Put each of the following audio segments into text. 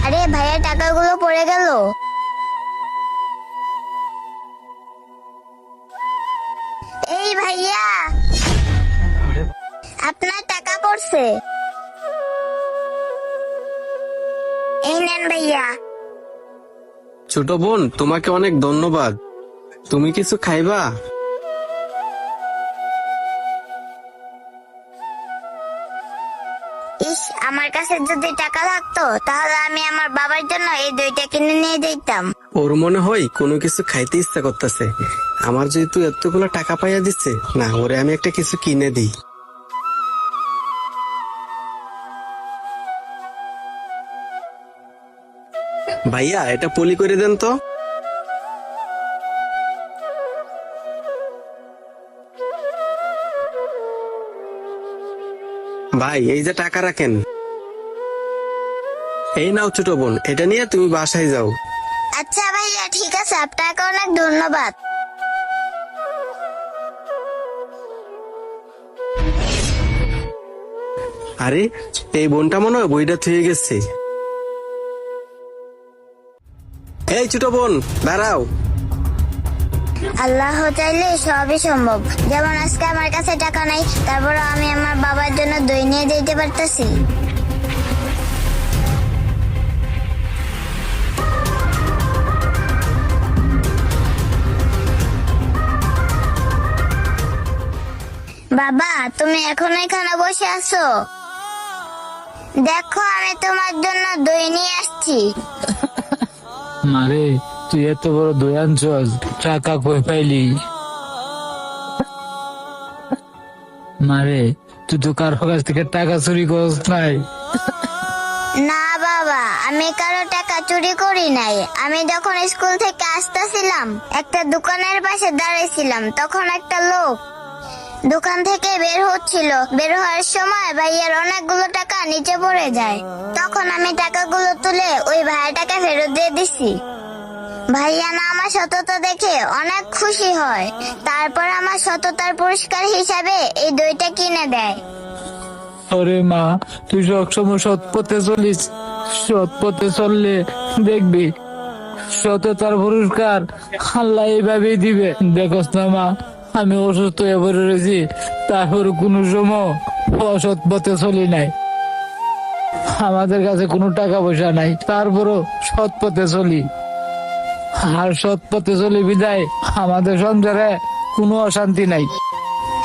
আরে ভাইয়া, টাকাগুলো পড়ে গেল। এই ভাইয়া, আপনার টাকা পড়ছে। এই নেন ভাইয়া। ছোট বোন, তোমাকে অনেক ধন্যবাদ। তুমি কিছু খাইবা? ইস, আমার কাছে যদি টাকা থাকতো তাহলে আমি আমার বাবার জন্য এই দইটা কিনে নিয়ে যেতাম। ওর মনে হয় কোনো কিছু খাইতে ইচ্ছা করতেছে। আমার যেহেতু এতগুলো টাকা পাইয়া দিচ্ছে, না ওরে আমি একটা কিছু কিনে দিই। ভাইয়া, এটা পলি করে দেন তো। ভাই, এই যে টাকা রাখেন। এই নাও ছোট বোন, এটা নিয়ে তুমি বাসায় যাও। আচ্ছা ভাইয়া, ঠিক আছে, আপনাকে অনেক ধন্যবাদ। আরে, এই বোনটা মনে হয় বইটা থুয়ে গেছে। এই ছোট বোন, দাঁড়াও। আল্লাহ চাইলে সবই সম্ভব। যেমন আজকে আমার কাছে টাকা নাই, তারপর আমি আমার বাবার জন্য দই নিয়ে যেতে পারতেছি। বাবা, তুমি এখন এখানে বসে আছো? দেখো, আমি তোমার জন্য দই নিয়ে আসছি। মারে, তুই এত বড় দই আনছস, টাকা কই পাইলি? মারে, তুই তো কারো কাছ থেকে টাকা চুরি করস নাই? না বাবা, আমি কারো টাকা চুরি করি নাই। আমি যখন স্কুল থেকে আসতেছিলাম, একটা দোকানের পাশে দাঁড়াইছিলাম, তখন একটা লোক দোকান থেকে বের হচ্ছিল। বের হওয়ার সময় ভাইয়ার অনেকগুলো টাকা নিচে পড়ে যায়। তখন আমি টাকাগুলো তুলে ওই ভাইয়াটাকে ফেরত দিয়ে দিছি। ভাইয়া না আমার সততা দেখে অনেক খুশি হয়। তারপর আমার সততার পুরস্কার হিসাবে এই দইটা কিনে দেয়। আরে মা, তুই সবসময় সৎ পথে চলিস। সৎ পথে চললে দেখবি সততার পুরস্কার আল্লাহ এইভাবেই দিবে। দেখোস না মা, আমি অসুস্থ হয়ে পড়ে রয়েছি, তারপর কোনো সময় অসৎ পথে চলি নাই। আমাদের কাছে কোনো টাকা পয়সা নাই, তারপরও সৎ পথে চলি। আর সৎ পথে চলি বিদায় আমাদের সংসারে কোনো অশান্তি নাই।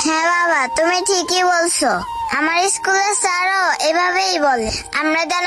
হ্যাঁ বাবা, তুমি ঠিকই বলছো। আমার স্কুলের স্যারও এভাবেই বলে। আমরা যেন